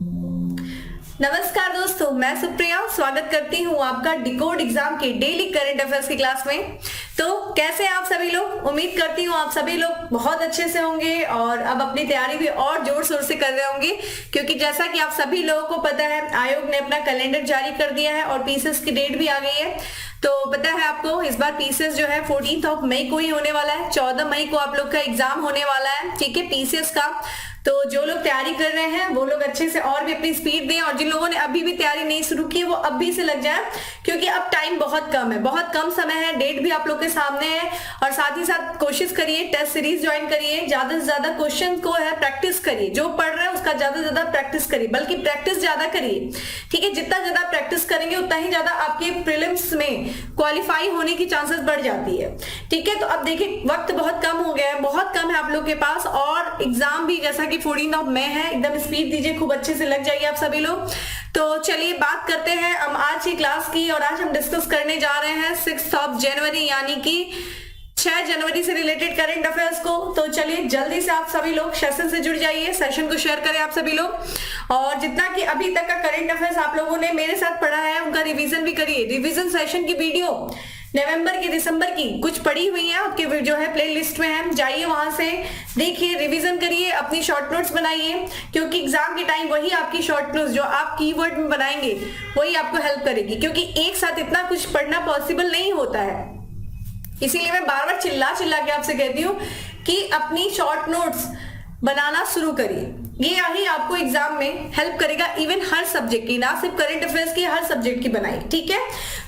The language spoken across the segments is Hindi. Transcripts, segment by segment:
नमस्कार दोस्तों, मैं सुप्रिया स्वागत करती हूँ आपका डिकोड एग्जाम के डेली करंट अफेयर्स की क्लास में। तो कैसे हैं आप सभी लोग? उम्मीद करती हूँ आप सभी लोग बहुत अच्छे से होंगे और अब अपनी तैयारी भी और जोर शोर से कर रहे होंगे, क्योंकि जैसा कि आप सभी लोगों को पता है आयोग ने अपना कैलेंडर जारी कर दिया है और पीसीएस की डेट भी आ गई है। तो पता है आपको इस बार पीसीएस जो है 14 मई को ही होने वाला है। 14 मई को आप लोग का एग्जाम होने वाला है, ठीक है, पीसीएस का। तो जो लोग तैयारी कर रहे हैं वो लोग अच्छे से और भी अपनी स्पीड दें, और जिन लोगों ने अभी भी तैयारी नहीं शुरू की वो अब भी से लग जाए, क्योंकि अब टाइम बहुत कम है, बहुत कम समय है, डेट भी आप लोग के सामने है। और साथ ही साथ कोशिश करिए, टेस्ट सीरीज ज्वाइन करिए, ज्यादा से ज्यादा क्वेश्चन को है प्रैक्टिस करिए, जो पढ़ रहे हैं उसका ज्यादा से ज्यादा प्रैक्टिस करिए, बल्कि प्रैक्टिस ज्यादा करिए, ठीक है। जितना ज्यादा प्रैक्टिस करेंगे उतना ही ज्यादा आपके प्रीलिम्स में क्वालिफाई होने की चांसेस बढ़ जाती है, ठीक है। तो अब देखिए वक्त बहुत कम हो गया है, बहुत कम है आप लोग के पास, और एग्जाम भी जैसा कि 14 मई है, एकदम स्पीड दीजिए, खूब अच्छे से लग जाइए आप सभी लोग। तो चलिए बात करते हैं हम आज की क्लास की, और आज हम डिस्कस करने जा रहे हैं 6 जनवरी यानी कि 6 जनवरी से रिलेटेड करंट अफेयर्स को। तो चलिए जल्दी से आप सभी लोग सेशन से जुड़ जाइए, सेशन को शेयर करें आप सभी लोग, और जितना कि अभी तक का करंट अफेयर्स आप लोगों ने मेरे साथ पढ़ा है उनका रिवीजन भी करिए। रिवीजन सेशन की वीडियो नवंबर की, दिसंबर की कुछ पड़ी हुई है, आपके जो है प्ले लिस्ट में है, जाइए वहां से देखिए, रिवीजन करिए, अपनी शॉर्ट नोट्स बनाइए, क्योंकि एग्जाम के टाइम वही आपकी शॉर्ट नोट्स जो आप कीवर्ड में बनाएंगे वही आपको हेल्प करेगी, क्योंकि एक साथ इतना कुछ पढ़ना पॉसिबल नहीं होता है। इसीलिए मैं बार बार चिल्ला चिल्ला के आपसे कहती हूँ कि अपनी शॉर्ट नोट्स बनाना शुरू करिए, ये ही आपको एग्जाम में हेल्प करेगा, इवन हर सब्जेक्ट की, ना सिर्फ करंट अफेयर्स की, हर सब्जेक्ट की बनाई, ठीक है।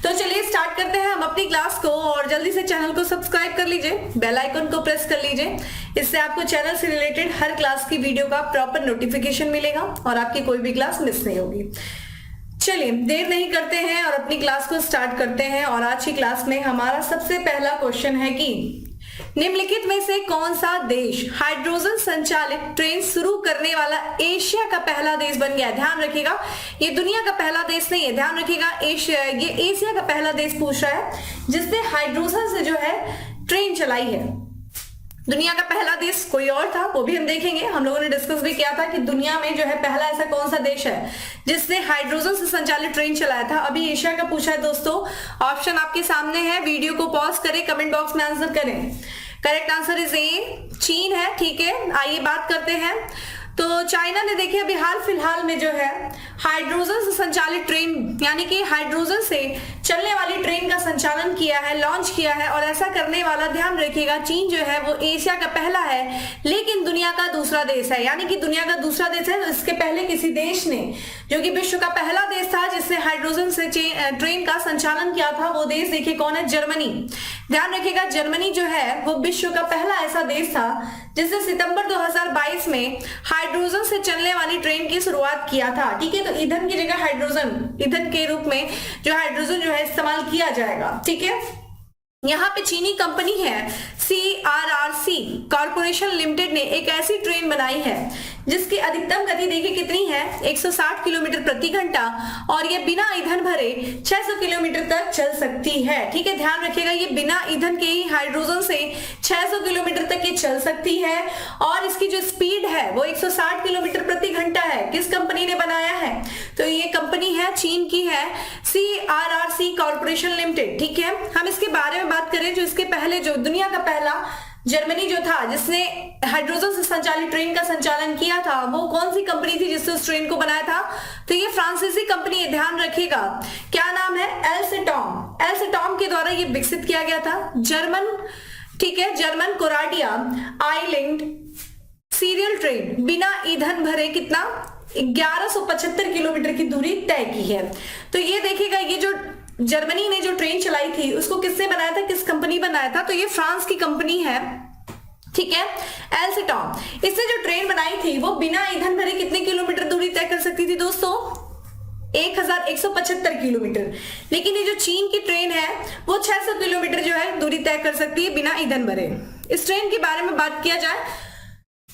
तो चलिए स्टार्ट करते हैं हम अपनी क्लास को, और जल्दी से चैनल को सब्सक्राइब कर लीजिए, बेल आइकन को प्रेस कर लीजिए, इससे आपको चैनल से रिलेटेड हर क्लास की वीडियो का प्रॉपर नोटिफिकेशन मिलेगा और आपकी कोई भी क्लास मिस नहीं होगी। चलिए देर नहीं करते हैं और अपनी क्लास को स्टार्ट करते हैं। और आज की क्लास में हमारा सबसे पहला क्वेश्चन है कि निम्नलिखित में से कौन सा देश हाइड्रोजन संचालित ट्रेन शुरू करने वाला एशिया का पहला देश बन गया? ध्यान रखिएगा, ये दुनिया का पहला देश नहीं है, ध्यान रखिएगा, एशिया, ये एशिया का पहला देश पूछ रहा है जिसने हाइड्रोजन से जो है ट्रेन चलाई है। दुनिया का पहला देश कोई और था, वो भी हम देखेंगे, हम लोगों ने डिस्कस भी किया था कि दुनिया में जो है पहला ऐसा कौन सा देश है जिसने हाइड्रोजन से संचालित ट्रेन चलाया था। अभी एशिया का पूछा है दोस्तों, ऑप्शन आपके सामने है, वीडियो को पॉज करें, कमेंट बॉक्स में आंसर करें। करेक्ट आंसर इज ए, चीन है, ठीक है। आइए बात करते हैं। तो चाइना ने देखिए अभी हाल फिलहाल में जो है हाइड्रोजन से संचालित ट्रेन यानी कि हाइड्रोजन से चलने वाली ट्रेन का संचालन किया है, लॉन्च किया है, और ऐसा करने वाला, ध्यान रखिएगा, चीन जो है वो एशिया का पहला है, लेकिन दुनिया का दूसरा देश है, यानी कि दुनिया का दूसरा देश है। इसके पहले किसी देश ने, जो कि विश्व का पहला देश था जिसने हाइड्रोजन से ट्रेन का संचालन किया था, वो देश देखिए कौन है? जर्मनी। ध्यान रखिएगा, जर्मनी जो है वो विश्व का पहला ऐसा देश था जिसने सितंबर 2022 में हाइड्रोजन से चलने वाली ट्रेन की शुरुआत किया था, ठीक है। तो ईंधन की जगह हाइड्रोजन, ईंधन के रूप में जो हाइड्रोजन जो है इस्तेमाल किया जाएगा, ठीक है। यहाँ पे चीनी कंपनी है CRRC कॉर्पोरेशन लिमिटेड ने एक ऐसी ट्रेन बनाई है जिसकी अधिकतम गति देखिए कितनी है? 160 किलोमीटर प्रति घंटा, और ये बिना ईंधन भरे 600 किलोमीटर तक चल सकती है, ठीक है। ध्यान रखिएगा, ये बिना ईंधन के ही हाइड्रोजन से 600 किलोमीटर तक ये चल सकती है, और इसकी जो स्पीड है वो 160 किलोमीटर प्रति घंटा है। किस कंपनी ने बनाया है? तो ये कंपनी है, चीन की है, CRRC कॉर्पोरेशन लिमिटेड, ठीक है। हम इसके बारे में बात करें, जो इसके पहले, जो दुनिया का पहला जर्मनी जो था जिसने हाइड्रोजन से संचालित ट्रेन का संचालन किया था, वो कौन सी कंपनी थी जिसने उस ट्रेन को बनाया था? तो ये फ्रांसीसी कंपनी है, ध्यान रखिएगा, क्या नाम है? एल्स्टॉम। एल्स्टॉम के द्वारा ये विकसित किया गया था, जर्मन, ठीक है, German Coradia island serial train, बिना ईंधन भरे कितना? 1175 किलोमीटर की दूरी तय की है। तो ये देखिएगा, ये जो जर्मनी ने जो ट्रेन चलाई थी उसको किसने बनाया था, किस कंपनी बनाया था? तो ये फ्रांस की कंपनी है, ठीक है, एल्स्टॉम। इसने जो ट्रेन बनाई थी वो बिना ईंधन भरे कितने किलोमीटर दूरी तय कर सकती थी दोस्तों? 1175 किलोमीटर। लेकिन ये जो चीन की ट्रेन है वो 600 किलोमीटर जो है दूरी तय कर सकती है बिना ईंधन भरे। इस ट्रेन के बारे में बात किया जाए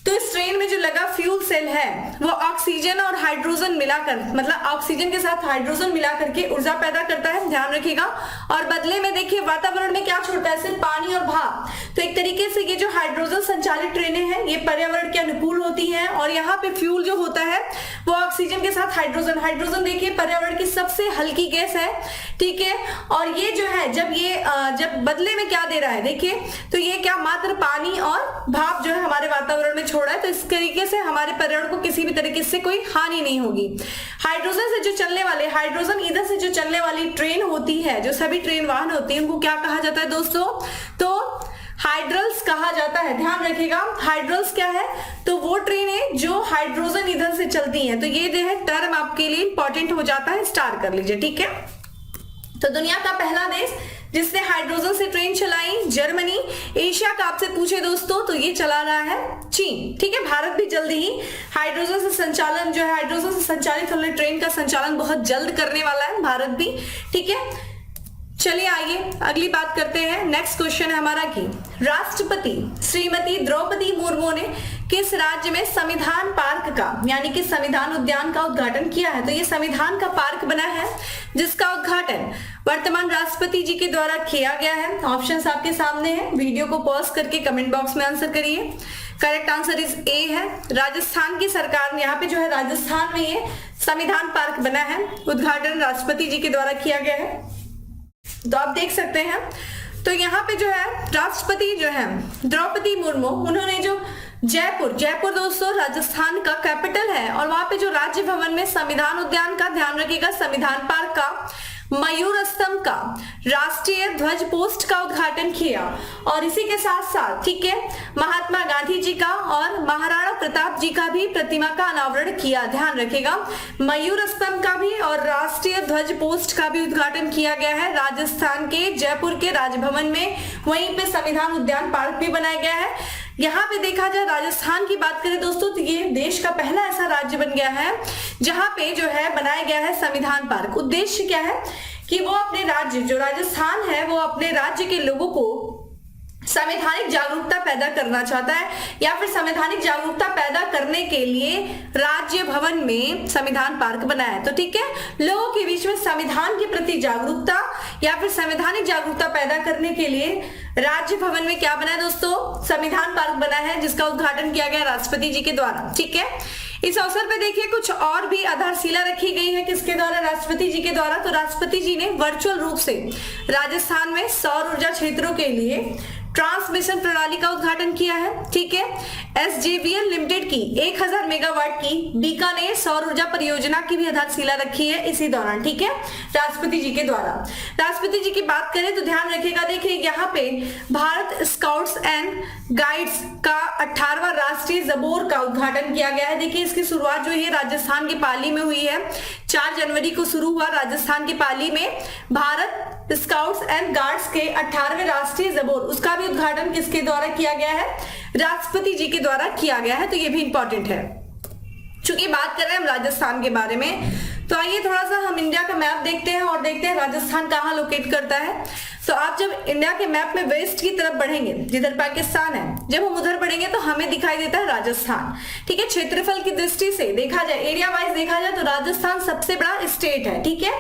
तो इस ट्रेन में जो लगा फ्यूल सेल है वो ऑक्सीजन और हाइड्रोजन मिलाकर, मतलब ऑक्सीजन के साथ हाइड्रोजन मिला करके ऊर्जा पैदा करता है, ध्यान रखिएगा। और बदले में देखिए वातावरण में क्या छोड़ता है, सिर्फ पानी और भाप। तो एक तरीके से ये जो हाइड्रोजन संचालित ट्रेनें हैं ये पर्यावरण के अनुकूल होती हैं। और यहाँ पे फ्यूल जो होता है वो ऑक्सीजन के साथ हाइड्रोजन, हाइड्रोजन देखिए पर्यावरण की सबसे हल्की गैस है, ठीक है। और ये जो है जब बदले में क्या दे रहा है, देखिए तो ये क्या मात्र पानी और भाप जो है हमारे वातावरण में छोड़ा है। तो इस तरीके से हमारे पर्यावरण को किसी भी तरीके से कोई हानि नहीं होगी। हाइड्रोजन से जो चलने वाले, हाइड्रोजन ईंधन से जो चलने वाली ट्रेन होती है, जो सभी ट्रेन वाहन होती है, उनको क्या कहा जाता है दोस्तों, तो हाइड्रल्स कहा जाता है। ध्यान रखिएगा हाइड्रल्स क्या है, तो वो ट्रेनें जो हाइड्रोजन ईंधन से चलती हैं। तो ये जो है टर्म आपके लिए इंपॉर्टेंट हो जाता है, स्टार कर लीजिए, ठीक है। तो दुनिया का पहला देश जिसने हाइड्रोजन से ट्रेन चलाई, जर्मनी। एशिया का आपसे पूछे दोस्तों तो ये चला रहा है चीन, ठीक है। भारत भी जल्दी ही हाइड्रोजन से संचालन जो है, हाइड्रोजन से संचालित होने ट्रेन का संचालन बहुत जल्द करने वाला है भारत भी, ठीक है। चलिए आइए अगली बात करते हैं। नेक्स्ट क्वेश्चन है हमारा कि राष्ट्रपति श्रीमती द्रौपदी मुर्मू ने किस राज्य में संविधान पार्क का, यानी कि संविधान उद्यान का उद्घाटन किया है। तो ये संविधान का पार्क बना है जिसका उद्घाटन वर्तमान राष्ट्रपति जी के द्वारा किया गया है। ऑप्शंस आपके सामने हैं, वीडियो को पॉज करके कमेंट बॉक्स में आंसर करिए। करेक्ट आंसर इज ए है, राजस्थान की सरकार ने, यहाँ पे जो है राजस्थान में ये संविधान पार्क बना है, उद्घाटन राष्ट्रपति जी के द्वारा किया गया है। तो आप देख सकते हैं, तो यहाँ पे जो है राष्ट्रपति जो है द्रौपदी मुर्मू, उन्होंने जो जयपुर दोस्तों राजस्थान का कैपिटल है, और वहां पे जो राज्य भवन में संविधान उद्यान का, ध्यान रखिएगा संविधान पार्क का, मयूर स्तंभ का, राष्ट्रीय ध्वज पोस्ट का उद्घाटन किया। और इसी के साथ साथ, ठीक है, महात्मा गांधी जी का और महाराणा प्रताप जी का भी प्रतिमा का अनावरण किया। ध्यान रखिएगा मयूर स्तंभ का भी और राष्ट्रीय ध्वज पोस्ट का भी उद्घाटन किया गया है राजस्थान के जयपुर के राजभवन में। वहीं पे संविधान उद्यान पार्क भी बनाया गया है। यहाँ पे देखा जाए राजस्थान की बात करें दोस्तों तो ये देश का पहला ऐसा राज्य बन गया है जहां पे जो है बनाया गया है संविधान पार्क। उद्देश्य क्या है कि वो अपने राज्य, जो राजस्थान है, वो अपने राज्य के लोगों को संवैधानिक जागरूकता पैदा करना चाहता है, या फिर संवैधानिक जागरूकता पैदा करने के लिए राज्य भवन में संविधान पार्क बनाया है। तो ठीक है, लोगों के बीच में संविधान के प्रति जागरूकता या फिर संवैधानिक जागरूकता पैदा करने के लिए राज्य भवन में क्या बना है दोस्तों, संविधान पार्क बना है, जिसका उद्घाटन किया गया राष्ट्रपति जी के द्वारा। ठीक है, इस अवसर पे देखिए कुछ और भी आधारशिला रखी गई है, किसके द्वारा, राष्ट्रपति जी के द्वारा। तो राष्ट्रपति जी ने वर्चुअल रूप से राजस्थान में सौर ऊर्जा क्षेत्रों के लिए ट्रांसमिशन प्रणाली का उद्घाटन किया है। ठीक है, SJVN लिमिटेड की 1000 मेगावाट की बीकानेर सौर ऊर्जा परियोजना की भी आधारशिला रखी है इसी दौरान। ठीक है, राष्ट्रपति जी के द्वारा। राष्ट्रपति जी की बात करें तो ध्यान रखिएगा, देखिए यहाँ पे भारत स्काउट्स एंड गाइड्स का 18वां राष्ट्रीय जबोर का उद्घाटन किया गया है। देखिए इसकी शुरुआत जो है राजस्थान के पाली में हुई है। 4 जनवरी को शुरू हुआ राजस्थान के पाली में भारत स्काउट्स एंड गार्ड्स के 18वें राष्ट्रीय जबोर, उसका भी उद्घाटन किसके द्वारा किया गया है, राष्ट्रपति जी के द्वारा किया गया है। तो ये भी इंपॉर्टेंट है। चूंकि बात कर रहे हैं हम राजस्थान के बारे में, तो आइए थोड़ा सा हम इंडिया का मैप देखते हैं और देखते हैं राजस्थान कहाँ लोकेट करता है। तो आप जब इंडिया के मैप में वेस्ट की तरफ बढ़ेंगे, जिधर पाकिस्तान है, जब हम उधर बढ़ेंगे तो हमें दिखाई देता है राजस्थान। ठीक है, क्षेत्रफल की दृष्टि से देखा जाए, एरिया वाइज देखा जाए तो राजस्थान सबसे बड़ा स्टेट है। ठीक है,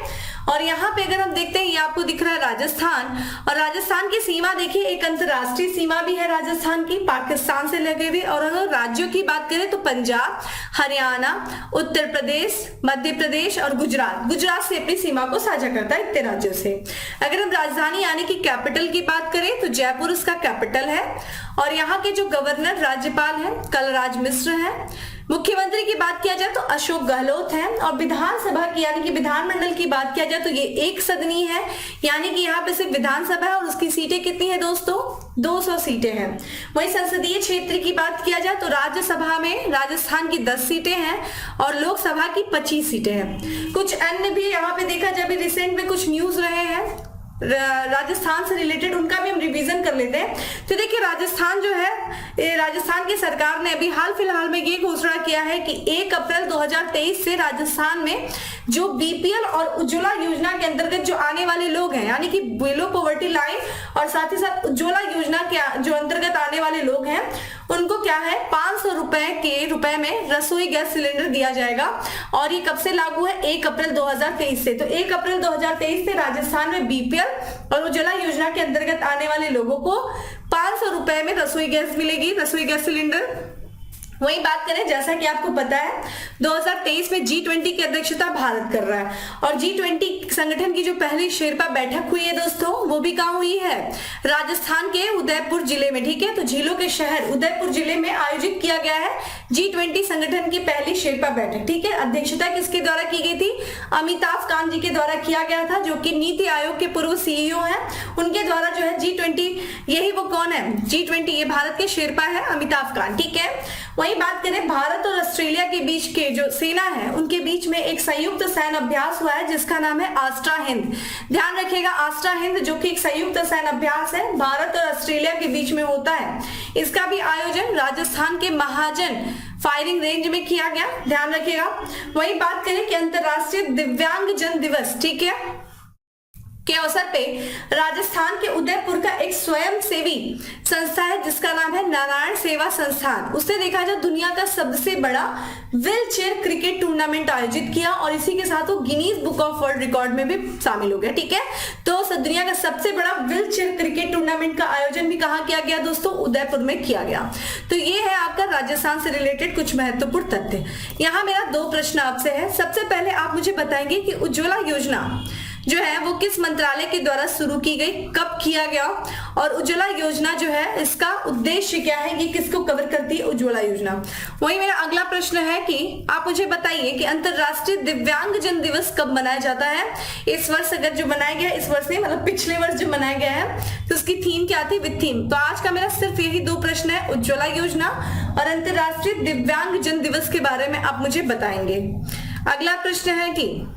और यहाँ पे अगर हम देखते हैं, ये आपको दिख रहा है राजस्थान, और राजस्थान की सीमा देखिए, एक अंतरराष्ट्रीय सीमा भी है राजस्थान की, पाकिस्तान से लगे हुए। और अगर राज्यों की बात करें तो पंजाब, हरियाणा, उत्तर प्रदेश, मध्य प्रदेश और गुजरात से अपनी सीमा को साझा करता है इतने राज्यों से। अगर हम राजधानी यानी कि कैपिटल की बात करें तो जयपुर उसका कैपिटल है, और यहाँ के जो गवर्नर राज्यपाल हैं कलराज मिश्र हैं। मुख्यमंत्री की बात किया जाए तो अशोक गहलोत हैं, और विधानसभा की यानी कि विधानमंडल की बात किया जाए तो ये एक सदनी है, यानी कि यहाँ पे सिर्फ विधानसभा है और उसकी सीटें कितनी है दोस्तों, 200 सीटें हैं। वहीं संसदीय क्षेत्र की बात किया जाए तो राज्यसभा में राजस्थान की 10 सीटें हैं और लोकसभा की 25 सीटें हैं। कुछ अन्य भी यहाँ पे देखा जाए, रिसेंट में कुछ न्यूज रहे हैं राजस्थान से रिलेटेड, उनका भी हम रिवीजन कर लेते हैं। तो देखिए राजस्थान जो है, राजस्थान की सरकार ने अभी हाल फिलहाल में ये घोषणा किया है कि 1 अप्रैल 2023 से राजस्थान में जो BPL और उज्ज्वला योजना के अंतर्गत जो आने वाले लोग हैं, यानी कि बिलो पॉवर्टी लाइन और साथ ही साथ उज्ज्वला योजना के जो अंतर्गत आने वाले लोग हैं, उनको क्या है 500 रुपए में रसोई गैस सिलेंडर दिया जाएगा। और ये कब से लागू है? 1 अप्रैल 2023 से। तो 1 अप्रैल 2023 से राजस्थान में बीपीएल और उज्ज्वला योजना के अंतर्गत आने वाले लोगों को 500 रुपए में रसोई गैस मिलेगी, रसोई गैस सिलेंडर। वही बात करें, जैसा कि आपको पता है 2023 में G20 की अध्यक्षता भारत कर रहा है और G20 संगठन की जो पहली शेरपा बैठक हुई है दोस्तों, वो भी कहाँ हुई है? राजस्थान के उदयपुर जिले में। ठीक है, तो झीलों के शहर उदयपुर जिले में आयोजित किया गया है G20 संगठन की पहली शेरपा बैठक। ठीक है, अध्यक्षता किसके द्वारा की गई थी? अमिताभ कांत जी के द्वारा किया गया था, जो कि नीति आयोग के पूर्व सीईओ हैं। उनके द्वारा जो है G20, यही वो कौन है? G20 ये भारत के शेरपा है अमिताभ कांत। ठीक है, वही बात करें, भारत और ऑस्ट्रेलिया के बीच के जो सेना है उनके बीच में एक संयुक्त सैन्य अभ्यास हुआ है जिसका नाम है आस्ट्रा हिंद। ध्यान रखिएगा, आस्ट्रा हिंद जो कि एक संयुक्त सैन्य अभ्यास है, भारत और ऑस्ट्रेलिया के बीच में होता है। इसका भी आयोजन राजस्थान के महाजन फायरिंग रेंज में किया गया, ध्यान रखिएगा। वही बात करें कि अंतरराष्ट्रीय दिव्यांग जन दिवस, ठीक है, के अवसर पे राजस्थान के उदयपुर का एक स्वयंसेवी संस्था है जिसका नाम है नारायण सेवा संस्थान, उसने देखा जाए दुनिया का सबसे बड़ा व्हील चेयर क्रिकेट टूर्नामेंट आयोजित किया और इसी के साथ वो Guinness book of world record में भी शामिल हो गया। ठीक है, तो दुनिया का सबसे बड़ा व्हील चेयर क्रिकेट टूर्नामेंट का आयोजन भी कहाँ किया गया दोस्तों? उदयपुर में किया गया। तो ये है आपका राजस्थान से रिलेटेड कुछ महत्वपूर्ण तथ्य। यहाँ मेरा 2 प्रश्न आपसे है। सबसे पहले आप मुझे बताएंगे कि उज्ज्वला योजना जो है वो किस मंत्रालय के द्वारा शुरू की गई, कब किया गया, और उज्ज्वला योजना जो है इसका उद्देश्य क्या है, ये किसको कवर करती है उज्ज्वला योजना। वही मेरा अगला प्रश्न है कि आप मुझे बताइए कि अंतरराष्ट्रीय दिव्यांग जन दिवस कब मनाया जाता है? इस वर्ष अगर जो मनाया गया, इस वर्ष नहीं मतलब पिछले वर्ष जो मनाया गया है, तो उसकी थीम क्या थी? With theme. तो आज का मेरा सिर्फ यही 2 प्रश्न है, उज्ज्वला योजना और अंतरराष्ट्रीय दिव्यांग जन दिवस के बारे में आप मुझे बताएंगे। अगला प्रश्न है कि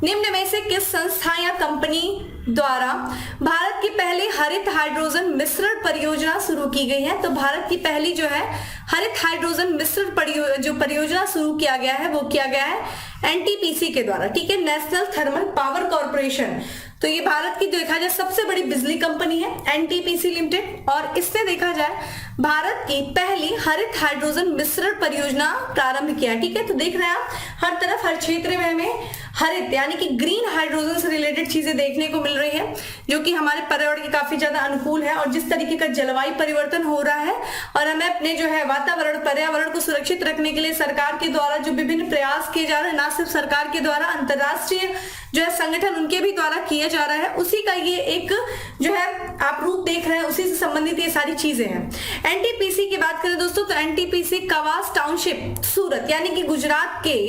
निम्न में से किस संस्था या कंपनी द्वारा भारत की पहली हरित हाइड्रोजन मिश्रण परियोजना शुरू की गई है? तो भारत की पहली जो है हरित हाइड्रोजन मिश्रण जो परियोजना शुरू किया गया है वो किया गया है एनटीपीसी के द्वारा। ठीक है, नेशनल थर्मल पावर कॉर्पोरेशन। तो ये भारत की देखा जाए सबसे बड़ी बिजली कंपनी है एनटीपीसी लिमिटेड, और इससे देखा जाए भारत की पहली हरित हाइड्रोजन मिश्रण परियोजना प्रारंभ किया। ठीक है, तो देख रहे हैं आप हर तरफ हर क्षेत्र में हमें हरित यानी कि ग्रीन हाइड्रोजन से रिलेटेड चीजें देखने को मिल रही है, जो कि हमारे पर्यावरण के काफी ज्यादा अनुकूल है। और जिस तरीके का जलवायु परिवर्तन हो रहा है और हमें अपने जो है वातावरण पर्यावरण को सुरक्षित रखने के लिए सरकार के द्वारा जो विभिन्न प्रयास किए जा रहे हैं, ना सिर्फ सरकार के द्वारा, अंतरराष्ट्रीय जो है संगठन उनके भी द्वारा किया जा रहा है, उसी का ये एक जो है आप रूप देख रहे हैं, उसी से संबंधित ये सारी चीजें हैं। एनटीपीसी की बात करें दोस्तों तो एनटीपीसी कवास टाउनशिप सूरत यानी कि गुजरात के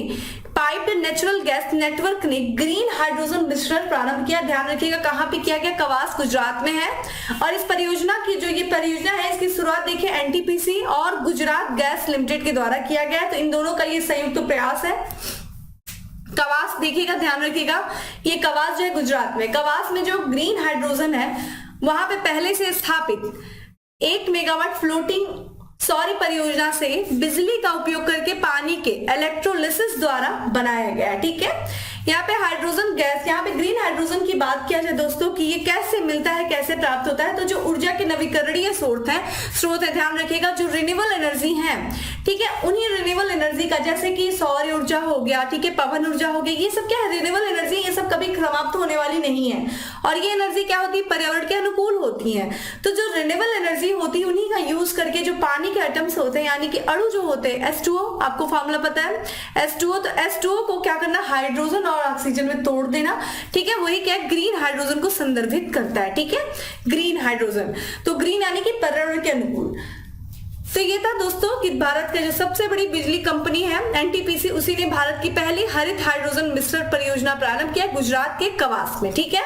पाइप्ड नेचुरल गैस नेटवर्क ने ग्रीन हाइड्रोजन मिश्रण प्रारंभ किया। ध्यान रखिएगा कहां पे किया गया? कवास गुजरात में है। और इस परियोजना की जो ये परियोजना है इसकी शुरुआत देखिए एनटीपीसी और गुजरात गैस लिमिटेड के द्वारा किया गया है। तो इन दोनों का ये संयुक्त प्रयास है। कवास देखिएगा, ध्यान रखिएगा, ये कवास जो है गुजरात में, कवास में जो ग्रीन हाइड्रोजन है वहां पे पहले से स्थापित 1 मेगावाट फ्लोटिंग सौर परियोजना से बिजली का उपयोग करके पानी के इलेक्ट्रोलिसिस द्वारा बनाया गया। ठीक है, यहाँ पे हाइड्रोजन गैस, यहाँ पे ग्रीन हाइड्रोजन की बात किया जाए दोस्तों कि ये कैसे मिलता है, कैसे प्राप्त होता है, तो जो ऊर्जा के नवीकरणीय स्रोत है, ध्यान रखिएगा, जो रिन्यूएबल एनर्जी है, ठीक है, उन्हीं रिन्यूएबल एनर्जी का, जैसे कि सौर ऊर्जा हो गया, ठीक है, पवन ऊर्जा हो गई, ये सब क्या है? रिन्यूएबल एनर्जी, ये सब कभी समाप्त होने वाली नहीं है। और ये एनर्जी क्या होती है? पर्यावरण के अनुकूल होती है। तो जो रिन्यूएबल एनर्जी होती है उन्हीं का यूज करके जो पानी के एटम्स होते हैं यानी कि अणु जो होते हैं, H2O, आपको फॉर्मूला पता है H2O, तो H2O को क्या करना? हाइड्रोजन और ऑक्सीजन में तोड़ देना। ठीक है, वही क्या? ग्रीन हाइड्रोजन को संदर्भित करता है। ठीक है, ग्रीन हाइड्रोजन, तो ग्रीन यानी कि पर्यावरण के अनुकूल। तो ये था दोस्तों कि भारत का जो सबसे बड़ी बिजली कंपनी है एनटीपीसी, उसी ने भारत की पहली हरित हाइड्रोजन मिश्रण परियोजना प्रारंभ किया गुजरात के कवास में। ठीक है,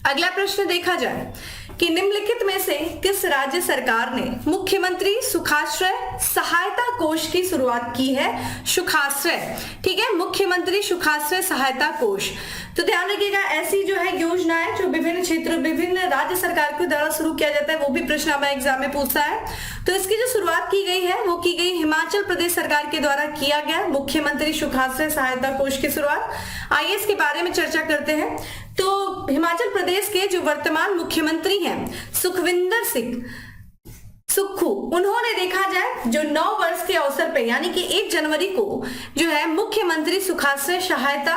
अगला प्रश्न देखा जाए कि निम्नलिखित में से किस राज्य सरकार ने मुख्यमंत्री सुखाश्रय सहायता कोष की शुरुआत की है? सुखाश्रय, ठीक है, मुख्यमंत्री सुखाश्रय सहायता कोष। तो ध्यान रखिएगा ऐसी जो है योजना है जो विभिन्न क्षेत्रों, विभिन्न राज्य सरकार के द्वारा शुरू किया जाता है, वो भी प्रश्न हमारे एग्जाम में पूछता है। तो इसकी जो शुरुआत की गई है वो की गई हिमाचल प्रदेश सरकार के द्वारा किया गया मुख्यमंत्री सुखाश्रय सहायता कोष की शुरुआत। आइए इसके बारे में चर्चा करते हैं। तो हिमाचल प्रदेश के जो वर्तमान मुख्यमंत्री हैं सुखविंदर सिंह, सुक्खू, उन्होंने देखा जाए जो 9 वर्ष के अवसर पे यानी कि 1 जनवरी को जो है मुख्यमंत्री सुखाश्रय सहायता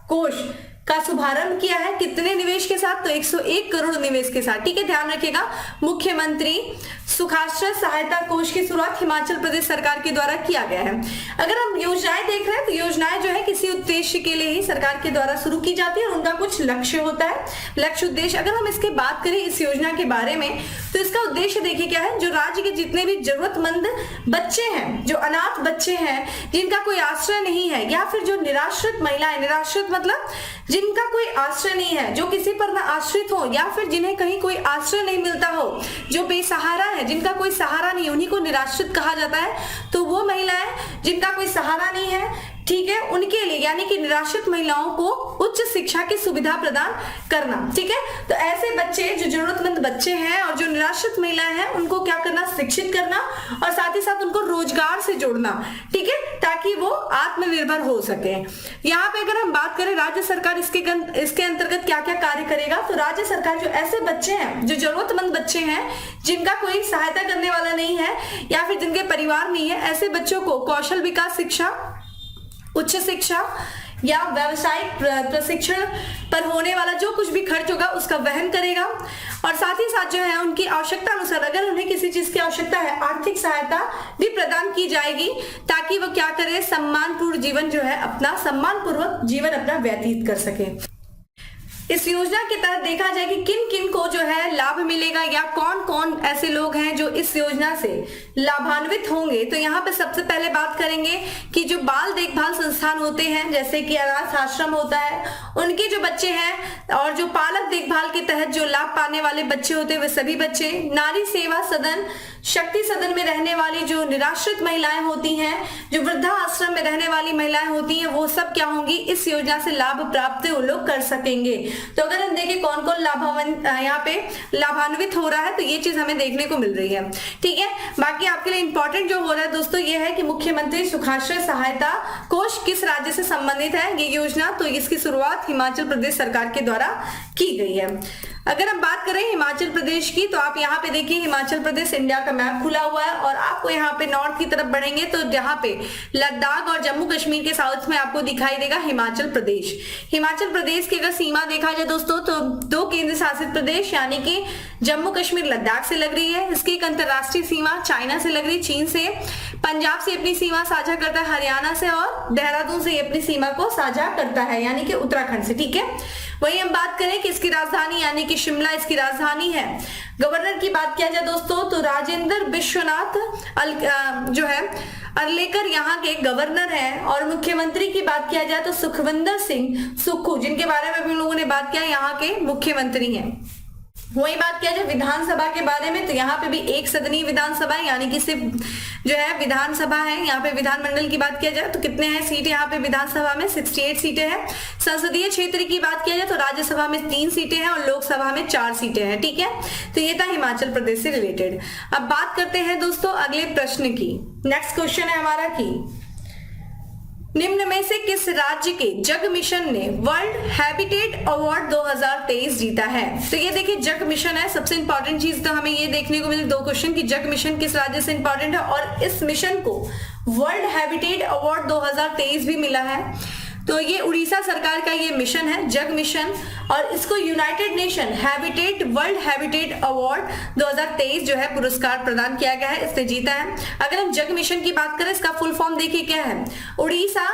कोष का शुभारंभ किया है। कितने निवेश के साथ? तो 101 करोड़ निवेश के साथ। ठीक है, ध्यान रखिएगा, मुख्यमंत्री सुखाश्रय सहायता कोष की शुरुआत हिमाचल प्रदेश सरकार के द्वारा किया गया है। अगर हम योजनाएं देख रहे हैं तो योजनाएं जो है किसी उद्देश्य के लिए ही सरकार के द्वारा शुरू की जाती है और उनका कुछ लक्ष्य होता है, लक्ष्य उद्देश्य। अगर हम इसके बात करें इस योजना के बारे में तो इसका उद्देश्य देखिए क्या है, जो राज्य के जितने भी जरूरतमंद बच्चे हैं, जो अनाथ बच्चे हैं, जिनका कोई आश्रय नहीं है, या फिर जो निराश्रित महिलाएं, निराश्रित मतलब जिनका कोई आश्रय नहीं है, जो किसी पर ना आश्रित हो या फिर जिन्हें कहीं कोई आश्रय नहीं मिलता हो, जो बेसहारा है, जिनका कोई सहारा नहीं, उन्हीं को निराश्रित कहा जाता है। तो वो महिलाएं जिनका कोई सहारा नहीं है, ठीक है, उनके लिए यानी कि निराश्रित महिलाओं को उच्च शिक्षा की सुविधा प्रदान करना। ठीक है, तो ऐसे बच्चे जो जरूरतमंद बच्चे हैं और जो निराश्रित महिलाएं हैं उनको क्या करना, शिक्षित करना और साथ ही साथ उनको रोजगार से जोड़ना। ठीक है, ताकि वो आत्मनिर्भर हो सके। यहाँ पे अगर हम बात करें राज्य सरकार इसके अंतर्गत क्या क्या कार्य करेगा, तो राज्य सरकार जो ऐसे बच्चे हैं, जो जरूरतमंद बच्चे हैं, जिनका कोई सहायता करने वाला नहीं है या फिर जिनके परिवार नहीं है, ऐसे बच्चों को कौशल विकास शिक्षा, उच्च शिक्षा या व्यावसायिक प्रशिक्षण पर होने वाला जो कुछ भी खर्च होगा उसका वहन करेगा। और साथ ही साथ जो है उनकी आवश्यकता अनुसार अगर उन्हें किसी चीज की आवश्यकता है, आर्थिक सहायता भी प्रदान की जाएगी, ताकि वो क्या करे, सम्मानपूर्ण जीवन जो है अपना सम्मानपूर्वक जीवन अपना व्यतीत कर सके। इस योजना के तहत देखा जाए कि किन किन को जो है लाभ मिलेगा या कौन कौन ऐसे लोग हैं जो इस योजना से लाभान्वित होंगे। तो यहाँ पे सबसे पहले बात करेंगे कि जो बाल देखभाल संस्थान होते हैं, जैसे कि अनाथ आश्रम होता है, उनके जो बच्चे हैं, और जो पालक देखभाल के तहत जो लाभ पाने वाले बच्चे होते हैं वे सभी बच्चे, नारी सेवा सदन, शक्ति सदन में रहने वाली जो निराश्रित महिलाएं होती हैं, जो वृद्धा आश्रम में रहने वाली महिलाएं होती हैं, वो सब क्या होंगी, इस योजना से लाभ प्राप्त वो लोग कर सकेंगे। तो अगर हम देखें कौन कौन यहाँ पे लाभान्वित हो रहा है, तो ये चीज हमें देखने को मिल रही है। ठीक है, बाकी आपके लिए इंपॉर्टेंट जो हो रहा है दोस्तों ये है कि मुख्यमंत्री सुखाश्रय सहायता कोष किस राज्य से संबंधित है ये योजना, तो इसकी शुरुआत हिमाचल प्रदेश सरकार के द्वारा की गई है। अगर हम बात करें हिमाचल प्रदेश की, तो आप यहाँ पे देखिए हिमाचल प्रदेश इंडिया का मैप खुला हुआ है और आपको यहाँ पे नॉर्थ की तरफ बढ़ेंगे तो यहाँ पे लद्दाख और जम्मू कश्मीर के साउथ में आपको दिखाई देगा हिमाचल प्रदेश। हिमाचल प्रदेश की अगर सीमा देखा जाए दोस्तों तो 2 केंद्र शासित प्रदेश यानी कि जम्मू कश्मीर लद्दाख से लग रही है, इसकी एक अंतरराष्ट्रीय सीमा चाइना से लग रही है, चीन से, पंजाब से अपनी सीमा साझा करता है हरियाणा से, और देहरादून से अपनी सीमा को साझा करता है यानी कि उत्तराखंड से। ठीक है, वही हम बात करें कि इसकी राजधानी यानी कि शिमला इसकी राजधानी है। गवर्नर की बात किया जाए दोस्तों तो राजेंद्र विश्वनाथ जो है अर्लेकर यहाँ के गवर्नर हैं, और मुख्यमंत्री की बात किया जाए तो सुखविंदर सिंह सुक्खू, जिनके बारे में भी लोगों ने बात किया, यहाँ के मुख्यमंत्री हैं। वही बात किया जाए विधानसभा के बारे में तो यहाँ पे भी एक सदनीय विधानसभा है यानी कि सिर्फ जो है विधानसभा है। यहाँ पे विधानमंडल की बात किया जाए तो कितने हैं सीटें यहाँ पे विधानसभा में 68 सीटें हैं। संसदीय क्षेत्र की बात किया जाए तो राज्यसभा में 3 सीटें हैं और लोकसभा में 4 सीटें हैं। ठीक है, तो ये था हिमाचल प्रदेश से रिलेटेड। अब बात करते हैं दोस्तों अगले प्रश्न की। नेक्स्ट क्वेश्चन है हमारा कि निम्न में से किस राज्य के जग मिशन ने वर्ल्ड हैबिटेट अवार्ड 2023 जीता है। तो ये देखिए जग मिशन है, सबसे इंपॉर्टेंट चीज तो हमें ये देखने को मिली 2 क्वेश्चन की जग मिशन किस राज्य से इंपॉर्टेंट है, और इस मिशन को वर्ल्ड हैबिटेट अवार्ड 2023 भी मिला है। तो ये उड़ीसा सरकार का ये मिशन है जग मिशन, और इसको United nation habitat world habitat award 2023 जो है पुरस्कार प्रदान किया गया है, इसने जीता है। अगर हम जग मिशन की बात करें इसका फुल फॉर्म देखिए क्या है, उड़ीसा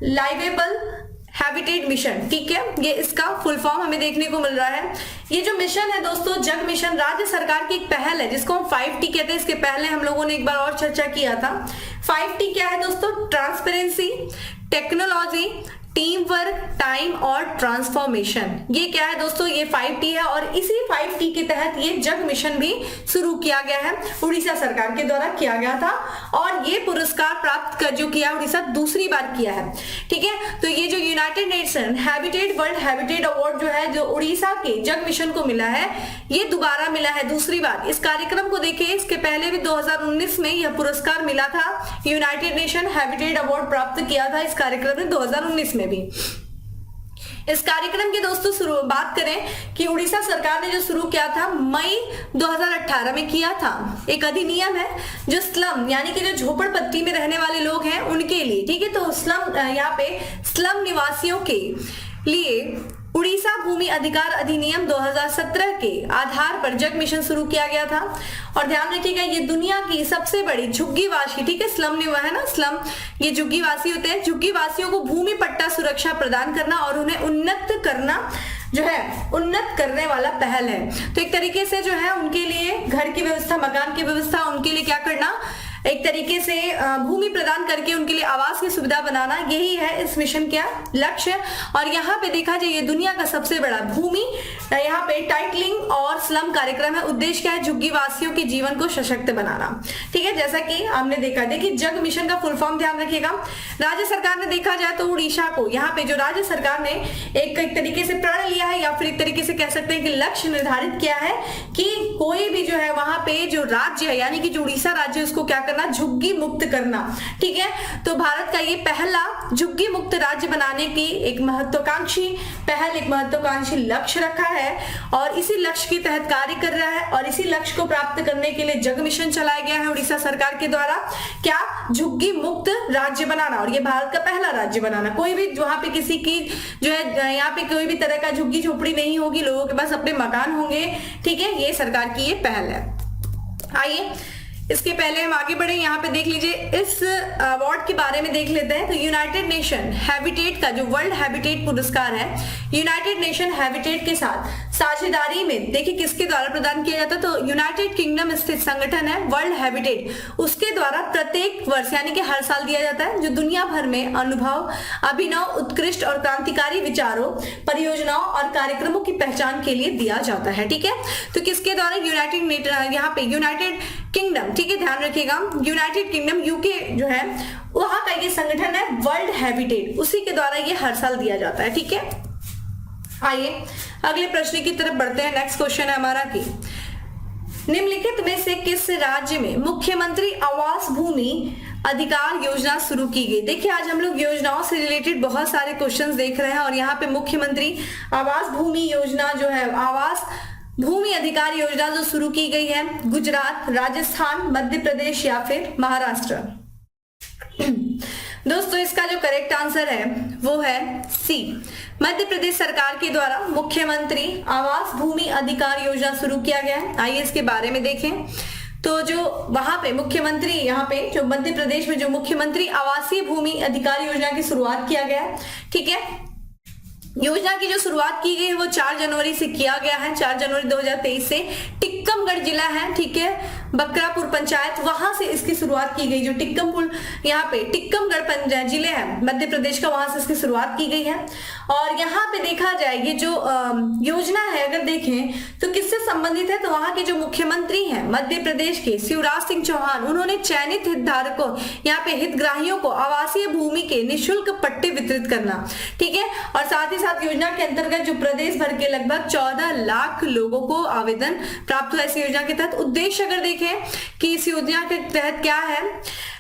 लाइवेबल हैबिटेट मिशन। ठीक है, ये इसका फुल फॉर्म हमें देखने को मिल रहा है। ये जो मिशन है दोस्तों जग मिशन राज्य सरकार की एक पहल है जिसको हम 5T कहते हैं। इसके पहले हम लोगों ने एक बार और चर्चा किया था। 5T क्या है दोस्तों, transparency, technology, team work, time और ट्रांसफॉर्मेशन। ये क्या है दोस्तों, ये 5T है, और इसी 5T के तहत ये जग मिशन भी शुरू किया गया है, उड़ीसा सरकार के द्वारा किया गया था, और ये पुरस्कार प्राप्त कर जो किया उड़ीसा दूसरी बार किया है। ठीक है, तो ये जो United nation habitat world habitat award जो है जो उड़ीसा के जग मिशन को मिला है, ये दोबारा मिला है दूसरी बार। इस कार्यक्रम को देखिए, इसके पहले भी 2019 में यह पुरस्कार मिला था, यूनाइटेड नेशन हैबिटेट अवार्ड प्राप्त किया था इस कार्यक्रम ने 2019 में भी। इस कार्यक्रम की दोस्तों शुरू बात करें कि उड़ीसा सरकार ने जो शुरू किया था मई 2018 में किया था। एक अधिनियम है जो स्लम यानी कि जो झोपड़पट्टी में रहने वाले लोग हैं उनके लिए, ठीक है। तो स्लम यहाँ पे स्लम निवासियों के लिए उड़ीसा भूमि अधिकार अधिनियम 2017 के आधार पर जग मिशन शुरू किया गया था। और ध्यान रखिएगा ये दुनिया की सबसे बड़ी झुग्गीवासी, ठीक है, स्लम है ना, स्लम ये झुग्गीवासी होते हैं। झुग्गीवासियों को भूमि पट्टा सुरक्षा प्रदान करना और उन्हें उन्नत करना जो है उन्नत करने वाला पहल है। तो एक तरीके से जो है उनके लिए घर की व्यवस्था, मकान की व्यवस्था, उनके लिए क्या करना, एक तरीके से भूमि प्रदान करके उनके लिए आवास की सुविधा बनाना, यही है इस मिशन का लक्ष्य। और यहाँ पे देखा जाए ये दुनिया का सबसे बड़ा भूमि यहाँ पे टाइटलिंग और स्लम कार्यक्रम है। उद्देश्य क्या है, झुग्गी वासियों के जीवन को सशक्त बनाना, ठीक है। जैसा कि हमने देखा, देखिए जग मिशन का फुल फॉर्म ध्यान रखिएगा। राज्य सरकार ने देखा जाए तो उड़ीसा को यहाँ पे जो राज्य सरकार ने एक तरीके से प्रण लिया है या फिर एक तरीके से कह सकते हैं कि लक्ष्य निर्धारित किया है कि कोई भी जो है वहां पे जो राज्य है यानी कि जो उड़ीसा राज्य है उसको क्या करना, झुग्गी मुक्त करना, ठीक है। तो भारत का ये पहला झुग्गी मुक्त राज्य बनाने की एक महत्वाकांक्षी पहल, एक महत्वाकांक्षी लक्ष्य रखा है और इसी लक्ष्य के तहत कार्य कर रहा है। और इसी लक्ष्य को प्राप्त करने के लिए जग मिशन चलाया गया है उड़ीसा सरकार के द्वारा, क्या, झुग्गी मुक्त राज्य बनाना। और ये भारत का पहला राज्य बनाना, कोई भी वहां पे किसी की जो है यहाँ पे कोई भी तरह का झुग्गी झोपड़ी नहीं होगी, लोगों के पास अपने मकान होंगे, ठीक है। ये सरकार की ये पहल है। आइए इसके पहले हम आगे बढ़े, यहाँ पे देख लीजिए इस अवार्ड के बारे में देख लेते हैं। तो यूनाइटेड नेशन हैबिटेट का जो वर्ल्ड हैबिटेट पुरस्कार है, यूनाइटेड नेशन हैबिटेट के साथ साझेदारी में देखिए किसके द्वारा प्रदान किया जाता है, तो यूनाइटेड किंगडम स्थित संगठन है वर्ल्ड हैबिटेट, उसके द्वारा प्रत्येक वर्ष यानी कि हर साल दिया जाता है, जो दुनिया भर में अनुभव, अभिनव, उत्कृष्ट और क्रांतिकारी विचारों, परियोजनाओं और कार्यक्रमों की पहचान के लिए दिया जाता है, ठीक है। तो किसके द्वारा, यूनाइटेड यहाँ पे यूनाइटेड किंगडम, ठीक है, ध्यान रखिएगा यूनाइटेड किंगडम यूके जो है वहां का ये संगठन है वर्ल्ड हैबिटेट, उसी के द्वारा ये हर साल दिया जाता है, ठीक है। आइए अगले प्रश्न की तरफ बढ़ते हैं। नेक्स्ट क्वेश्चन है हमारा कि निम्नलिखित में से किस राज्य में मुख्यमंत्री आवास भूमि अधिकार योजना शुरू की गई। देखिए आज हम लोग योजनाओं से रिलेटेड बहुत सारे क्वेश्चंस देख रहे हैं और यहाँ पे मुख्यमंत्री आवास भूमि योजना जो है, आवास भूमि अधिकार योजना जो शुरू की गई है, गुजरात, राजस्थान, मध्य प्रदेश या फिर महाराष्ट्र। दोस्तों इसका जो करेक्ट आंसर है वो है सी, मध्य प्रदेश सरकार के द्वारा मुख्यमंत्री आवास भूमि अधिकार योजना शुरू किया गया है। आइए इसके बारे में देखें। तो जो वहां पे मुख्यमंत्री, यहाँ पे जो मध्य प्रदेश में जो मुख्यमंत्री आवासीय भूमि अधिकार योजना की शुरुआत किया गया है, ठीक है। योजना की जो शुरुआत की गई है वो 4 जनवरी से किया गया है, 4 जनवरी 2023 से। टिक्कमगढ़ जिला है, ठीक है, बकरापुर पंचायत, वहां से इसकी शुरुआत की गई। जो टिक्कमपुर यहाँ पे टिक्कमगढ़ जिले हैं मध्य प्रदेश का, वहां से इसकी शुरुआत की गई है। और यहाँ पे देखा जाए ये जो योजना है अगर देखें तो किससे संबंधित है, तो वहां के जो मुख्यमंत्री हैं मध्य प्रदेश के शिवराज सिंह चौहान, उन्होंने चयनित हितधारकों यहाँ पे हितग्राहियों को आवासीय भूमि के निःशुल्क पट्टे वितरित करना, ठीक है। और साथ ही साथ योजना के अंतर्गत जो प्रदेश भर के लगभग 14 लाख लोगों को आवेदन प्राप्त हुआ इस योजना के तहत। उद्देश्य अगर देखें कि इस योजना के तहत क्या है,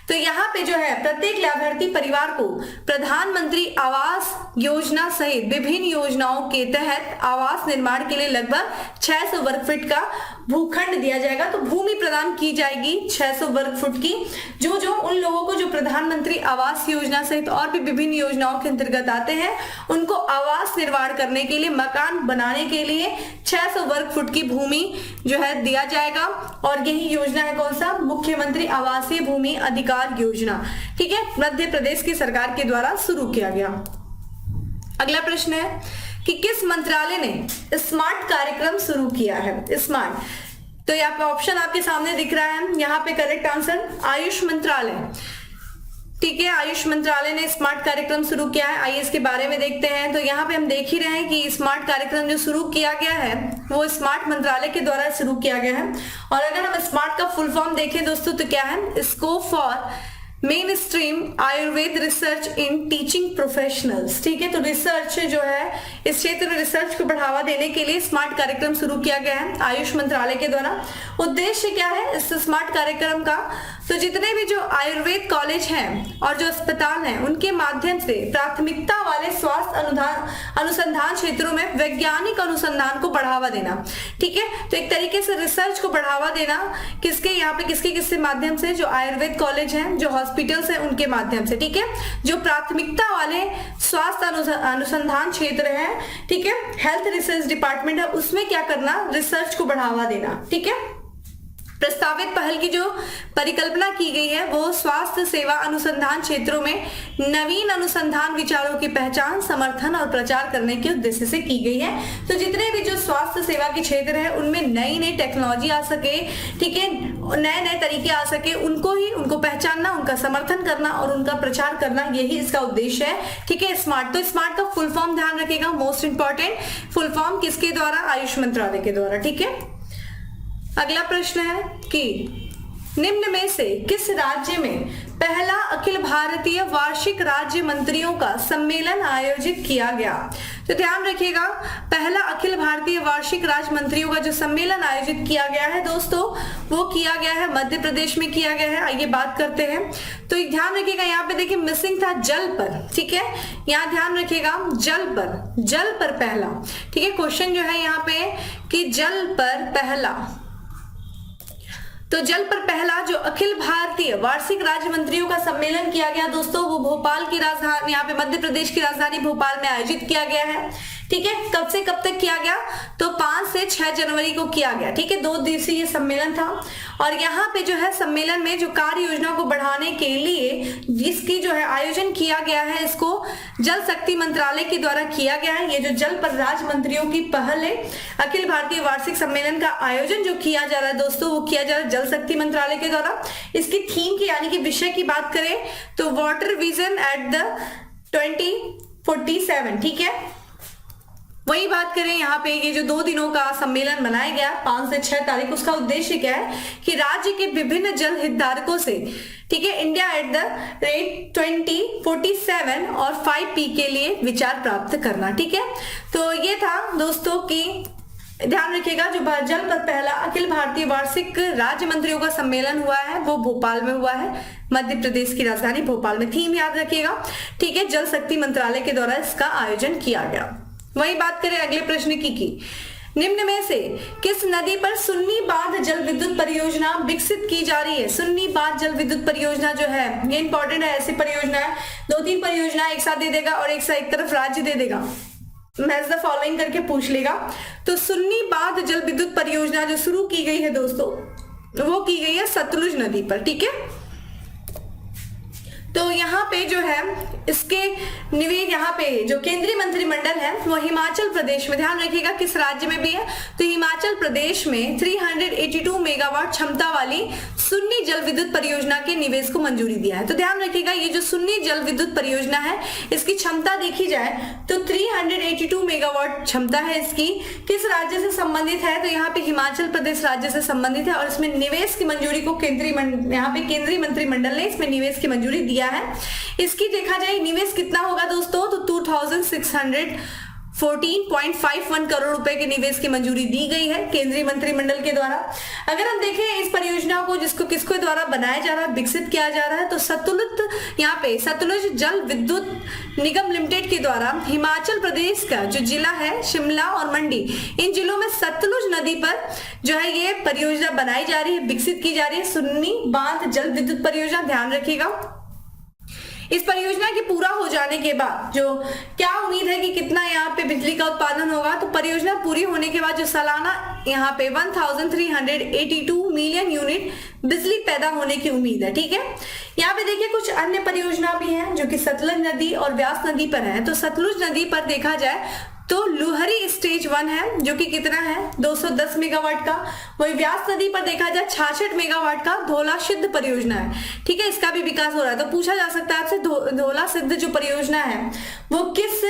तो यहाँ पे जो है प्रत्येक लाभार्थी परिवार को प्रधानमंत्री आवास योजना सहित विभिन्न योजनाओं के तहत आवास निर्माण के लिए लगभग 600 वर्ग फीट का भूखंड दिया जाएगा। तो भूमि प्रदान की जाएगी 600 वर्ग फुट की, जो उन लोगों को जो प्रधानमंत्री आवास योजना सहित और भी विभिन्न योजनाओं के अंतर्गत आते हैं, उनको आवास निर्माण करने के लिए, मकान बनाने के लिए 600 वर्ग फुट की भूमि जो है दिया जाएगा। और यही योजना है कौन सा, मुख्यमंत्री आवासीय भूमि अधिकार योजना, ठीक है, मध्य प्रदेश की सरकार के द्वारा शुरू किया गया। अगला प्रश्न है कि किस मंत्रालय ने स्मार्ट कार्यक्रम शुरू किया है। स्मार्ट, तो यहाँ पे ऑप्शन आपके सामने दिख रहा है, यहाँ पे करेक्ट आंसर आयुष मंत्रालय, ठीक है, आयुष मंत्रालय ने स्मार्ट कार्यक्रम शुरू किया है। आइए इसके बारे में देखते हैं। तो यहाँ पे हम देख ही रहे हैं कि स्मार्ट कार्यक्रम जो शुरू किया गया है वो स्मार्ट मंत्रालय के द्वारा शुरू किया गया है। और अगर हम स्मार्ट का फुल फॉर्म देखें दोस्तों तो क्या है, scope for main stream Ayurveda research in teaching professionals, ठीक है। तो रिसर्च जो है इस क्षेत्र में रिसर्च को बढ़ावा देने के लिए स्मार्ट कार्यक्रम शुरू किया गया है आयुष मंत्रालय के द्वारा। उद्देश्य क्या है इस स्मार्ट कार्यक्रम का, तो जितने भी जो आयुर्वेद कॉलेज हैं और जो अस्पताल हैं उनके माध्यम से प्राथमिकता वाले स्वास्थ्य अनुसंधान क्षेत्रों में वैज्ञानिक अनुसंधान को बढ़ावा देना। ठीक है, तो एक तरीके से रिसर्च को बढ़ावा देना किसके यहाँ पे किसके माध्यम से, जो आयुर्वेद कॉलेज हैं, जो हॉस्पिटल्स हैं उनके माध्यम से। ठीक है, जो प्राथमिकता वाले स्वास्थ्य अनुसंधान क्षेत्र है, ठीक है, हेल्थ रिसर्च डिपार्टमेंट है, उसमें क्या करना, रिसर्च को बढ़ावा देना। ठीक है, प्रस्तावित पहल की जो परिकल्पना की गई है वो स्वास्थ्य सेवा अनुसंधान क्षेत्रों में नवीन अनुसंधान विचारों की पहचान, समर्थन और प्रचार करने के उद्देश्य से की गई है। तो जितने भी जो स्वास्थ्य सेवा के क्षेत्र है उनमें नई नई टेक्नोलॉजी आ सके, ठीक है, नए नए तरीके आ सके, उनको पहचानना, उनका समर्थन करना और उनका प्रचार करना, यही इसका उद्देश्य है। ठीक है, स्मार्ट, तो स्मार्ट का फुल फॉर्म ध्यान रखिएगा, मोस्ट इंपॉर्टेंट फुल फॉर्म किसके द्वारा, आयुष मंत्रालय के द्वारा। ठीक है, अगला प्रश्न है कि निम्न में से किस राज्य में पहला अखिल भारतीय वार्षिक राज्य मंत्रियों का सम्मेलन आयोजित किया गया। तो ध्यान रखिएगा, पहला अखिल भारतीय वार्षिक राज्य मंत्रियों का जो सम्मेलन आयोजित किया गया है दोस्तों, वो किया गया है मध्य प्रदेश में किया गया है। आइए बात करते हैं। तो ध्यान रखिएगा, यहाँ पे देखिए मिसिंग था जल पर। ठीक है, यहाँ ध्यान रखिएगा जल पर पहला। ठीक है, क्वेश्चन जो है यहाँ पे कि जल पर पहला, तो जल पर पहला जो अखिल भारतीय वार्षिक राज्य मंत्रियों का सम्मेलन किया गया दोस्तों, वो भोपाल की राजधानी, यहाँ पे मध्य प्रदेश की राजधानी भोपाल में आयोजित किया गया है। ठीक है, कब से कब तक किया गया, तो 5 से 6 जनवरी को किया गया। ठीक है, 2 दिवसीय ये सम्मेलन था। और यहाँ पे जो है सम्मेलन में जो कार्य योजना को बढ़ाने के लिए जिसकी जो है आयोजन किया गया है, इसको जल शक्ति मंत्रालय के द्वारा किया गया है। ये जो जल पर राज्य मंत्रियों की पहल है, अखिल भारतीय वार्षिक सम्मेलन का आयोजन जो किया जा रहा है दोस्तों, वो किया जा रहा है जल शक्ति मंत्रालय के द्वारा। इसकी थीम की यानी कि विषय की बात करें तो वाटर विजन एट द 2047। ठीक है, वही बात करें यहाँ पे ये जो 2 दिनों का सम्मेलन मनाया गया 5 से 6 तारीख, उसका उद्देश्य क्या है कि राज्य के विभिन्न जल हितधारकों से, ठीक है, इंडिया एट द रेट 2047 और 5P के लिए विचार प्राप्त करना। ठीक है, तो ये था दोस्तों कि ध्यान रखिएगा जो जल पर पहला अखिल भारतीय वार्षिक राज्य मंत्रियों का सम्मेलन हुआ है वो भोपाल में हुआ है, मध्य प्रदेश की राजधानी भोपाल में। थीम याद रखिएगा, ठीक है, जल शक्ति मंत्रालय के द्वारा इसका आयोजन किया गया। वही बात करें अगले प्रश्न की निम्न में से किस नदी पर सुन्नी बांध जल विद्युत परियोजना विकसित की जा रही है। सुन्नी बांध जल विद्युत परियोजना जो है ये इंपॉर्टेंट है, ऐसी परियोजना है, 2-3 परियोजना एक साथ दे देगा और एक तरफ राज्य दे देगा, मैच द फॉलोइंग करके पूछ लेगा। तो सुन्नी बांध जल विद्युत परियोजना जो शुरू की गई है दोस्तों, वो की गई है सतलुज नदी पर। ठीक है, तो यहाँ पे जो है इसके निवेश, यहाँ पे जो केंद्रीय मंत्रिमंडल है वो हिमाचल प्रदेश में, ध्यान रखिएगा किस राज्य में भी है, तो हिमाचल प्रदेश में 382 मेगावाट क्षमता वाली सुन्नी जल विद्युत परियोजना के निवेश को मंजूरी दिया है। तो ध्यान रखिएगा ये जो सुन्नी जल विद्युत परियोजना है इसकी क्षमता देखी जाए तो 382 मेगावाट क्षमता है इसकी। किस राज्य से संबंधित है, तो यहाँ पे हिमाचल प्रदेश राज्य से संबंधित है और इसमें निवेश की मंजूरी को यहाँ पे केंद्रीय मंत्रिमंडल ने इसमें निवेश की मंजूरी दिया है। इसकी देखा जाए निवेश कितना होगा दोस्तों, तो 2614.51 करोड़ रुपए के निवेश की मंजूरी दी गई है केंद्रीय मंत्रिमंडल के द्वारा। अगर हम देखें इस परियोजना को जिसको किसके द्वारा बनाया जा रहा है, विकसित किया जा रहा है, तो यहाँ पे सतलुज जल विद्युत निगम लिमिटेड के द्वारा हिमाचल प्रदेश का जो जिला है शिमला और मंडी, इन जिलों में सतलुज नदी पर जो है ये परियोजना बनाई जा रही है, विकसित की जा रही है, सुन्नी बांध जल विद्युत परियोजना। ध्यान रखिएगा इस परियोजना के पूरा हो जाने के बाद जो क्या उम्मीद है कि कितना यहाँ पे बिजली का उत्पादन होगा, तो परियोजना पूरी होने के बाद जो सालाना यहाँ पे 1382 मिलियन यूनिट बिजली पैदा होने की उम्मीद है। ठीक है, यहाँ पे देखिए कुछ अन्य परियोजना भी हैं जो कि सतलुज नदी और व्यास नदी पर है। तो सतलुज नदी पर देखा जाए तो लुहरी स्टेज 1 है जो कि कितना है 210 मेगावाट का। वही व्यास नदी पर देखा जाए 66 मेगावाट का धौला सिद्ध परियोजना है। ठीक है, इसका भी विकास हो रहा है। तो पूछा जा सकता है आपसे धौला सिद्ध जो परियोजना है वो किस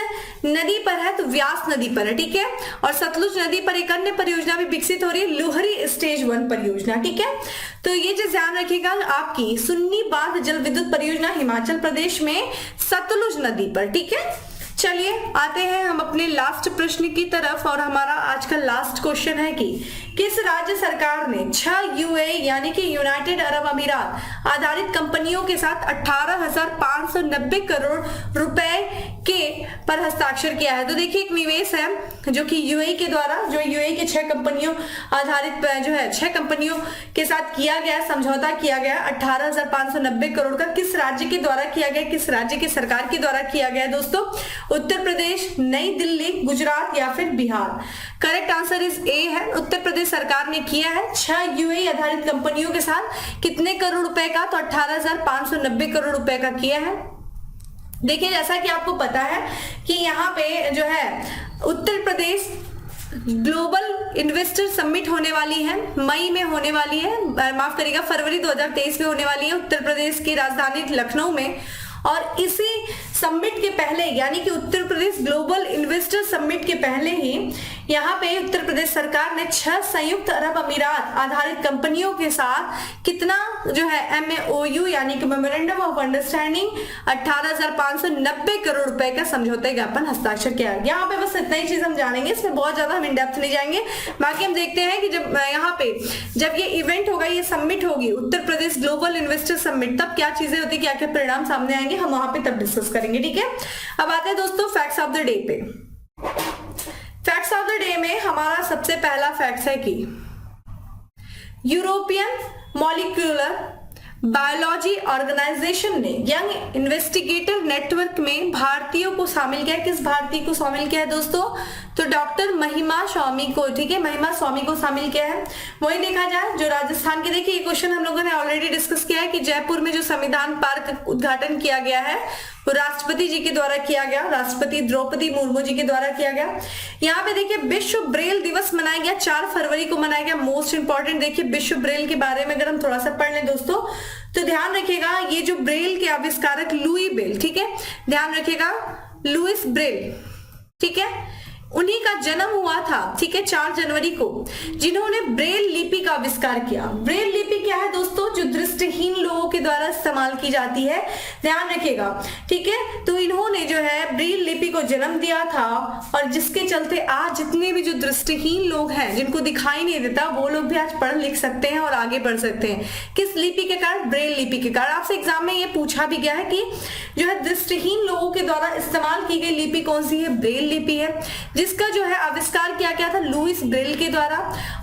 नदी पर है, तो व्यास नदी पर है। ठीक है, और सतलुज नदी पर एक अन्य परियोजना भी विकसित हो रही है, लुहरी स्टेज 1 परियोजना। ठीक है, तो ये चीज ध्यान रखिएगा आपकी सुन्नी बांध जल विद्युत परियोजना हिमाचल प्रदेश में सतलुज नदी पर। ठीक है, चलिए आते हैं हम अपने लास्ट प्रश्न की तरफ, और हमारा आज का लास्ट क्वेश्चन है कि किस राज्य सरकार ने 6 यूएई यानी कि यूनाइटेड अरब अमीरात आधारित कंपनियों के साथ 18,590 करोड़ रुपए के पर हस्ताक्षर किया है। तो देखिए एक निवेश है जो कि यूएई के द्वारा, जो यूएई के 6 कंपनियों आधारित जो है 6 कंपनियों के साथ किया गया, समझौता किया गया 18,590 करोड़ का। किस राज्य के द्वारा किया गया, किस राज्य की सरकार के द्वारा किया गया दोस्तों? उत्तर प्रदेश, नई दिल्ली, गुजरात या फिर Bihar. Correct answer is a है, उत्तर प्रदेश सरकार ने किया है 6 यूएई आधारित कंपनियों के साथ कितने करोड़ रुपए का? तो 18,590 करोड़ रुपए का किया है। देखिए जैसा कि आपको पता है कि यहाँ पे जो है Uttar Pradesh global investor summit होने वाली है, मई में होने वाली है, माफ करिएगा फरवरी 2023 में होने वाली है उत्तर प्रदेश की राजधानी लखनऊ में। और इसी समिट के पहले यानी कि Uttar Pradesh global investor summit के पहले ही यहाँ पे उत्तर प्रदेश सरकार ने 6 संयुक्त अरब अमीरात आधारित कंपनियों के साथ कितना जो है MOU यानी कि मेमोरेंडम ऑफ अंडरस्टैंडिंग 18,590 करोड़ रुपए का समझौता ज्ञापन हस्ताक्षर किया। यहाँ पे बस इतना ही चीज हम जानेंगे, इसमें बहुत ज्यादा हम इन डेप्थ नहीं जाएंगे। बाकी हम देखते हैं कि जब यहाँ पे जब ये इवेंट होगा, ये समिट होगी Uttar Pradesh global investor summit, तब क्या चीजें होती, क्या क्या परिणाम सामने आएंगे, हम वहां पे तब डिस्कस करेंगे। ठीक है, अब आते हैं दोस्तों फैक्ट्स ऑफ द डे पे। फैक्ट्स ऑफ द डे में हमारा सबसे पहला फैक्ट है कि यूरोपियन मॉलिक्यूलर बायोलॉजी ऑर्गेनाइजेशन ने यंग इन्वेस्टिगेटर नेटवर्क में भारतीयों को शामिल किया। किस भारतीय को शामिल किया है दोस्तों? तो डॉक्टर महिमा स्वामी को, ठीक है, महिमा स्वामी को शामिल किया है। वही देखा जाए जो राजस्थान के, देखिए ये क्वेश्चन हम लोगों ने ऑलरेडी डिस्कस किया है कि जयपुर में जो संविधान पार्क का उद्घाटन किया गया है वो राष्ट्रपति जी के द्वारा किया गया, राष्ट्रपति द्रौपदी मुर्मू जी के द्वारा किया गया। यहाँ पे देखिए विश्व ब्रेल दिवस मनाया गया, 4 फरवरी को मनाया गया। मोस्ट इंपॉर्टेंट देखिए विश्व ब्रेल के बारे में अगर हम थोड़ा सा पढ़ लें दोस्तों तो ध्यान रखिएगा, ये जो ब्रेल के आविष्कारक लुई ब्रेल, ठीक है, ध्यान रखिएगा लुइस ब्रेल, ठीक है, उन्हीं का जन्म हुआ था, ठीक है, 4 जनवरी को, जिन्होंने ब्रेल लिपि का आविष्कार किया। ब्रेल लिपि क्या है दोस्तों? जो दृष्टिहीन लोगों के द्वारा इस्तेमाल की जाती है, ध्यान रखिएगा, ठीक है। तो इन्होंने जो है ब्रेल लिपि को जन्म दिया था, और जिसके चलते आज जितने भी जो दृष्टिहीन लोग हैं, जिनको दिखाई नहीं देता, वो लोग भी आज पढ़ लिख सकते हैं और आगे बढ़ सकते हैं। किस लिपि के कारण? ब्रेल लिपि के कारण। आपसे एग्जाम में ये पूछा भी गया है कि जो है दृष्टिहीन लोगों के द्वारा इस्तेमाल की गई लिपि कौन सी है? ब्रेल लिपि है, जिसका जो है आविष्कार किया गया था लुइस ब्रेल के द्वारा।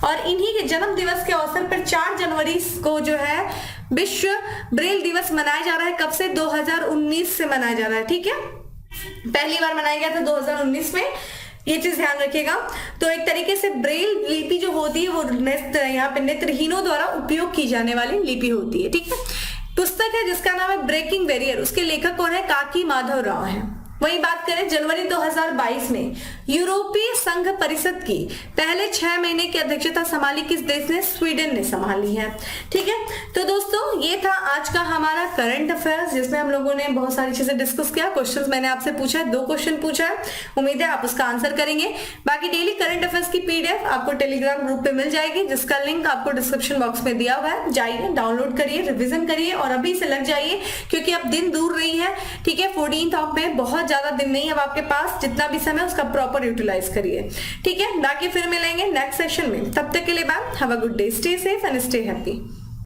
और इन्हीं के जन्म दिवस के अवसर पर 4 जनवरी को जो है विश्व ब्रेल दिवस मनाया जा रहा है। कब से? 2019 से मनाया जा रहा है, ठीक है, पहली बार मनाया गया था 2019 में, ये चीज ध्यान रखिएगा। तो एक तरीके से ब्रेल लिपि जो होती है वो यहाँ पे नेत्रहीनों द्वारा उपयोग की जाने वाली लिपि होती है, ठीक है। पुस्तक है जिसका नाम है ब्रेकिंग बैरियर, उसके लेखक कौन है? काकी माधव राव है। वही बात करें जनवरी 2022 में यूरोपीय संघ परिषद की पहले 6 महीने की अध्यक्षता संभाली किस देश ने? स्वीडन ने संभाली है, ठीक है। तो दोस्तों ये था आज का हमारा करंट अफेयर्स, जिसमें हम लोगों ने बहुत सारी चीजें डिस्कस किया। क्वेश्चंस मैंने आपसे पूछा है, 2 क्वेश्चन पूछा है, उम्मीद है आप उसका आंसर करेंगे। बाकी डेली करंट अफेयर्स की PDF आपको टेलीग्राम ग्रुप पे मिल जाएगी, जिसका लिंक आपको डिस्क्रिप्शन बॉक्स में दिया हुआ है। जाइए डाउनलोड करिए, रिविजन करिए और अभी से लग जाइए, क्योंकि अब दिन दूर नहीं है, ठीक है। 14 में बहुत ज्यादा दिन नहीं है अब आपके पास, जितना भी समय उसका प्रॉपर यूटिलाइज करिए, ठीक है। बाकी फिर मिलेंगे नेक्स्ट सेशन में, तब तक के लिए bye, have a good day, stay safe and stay happy.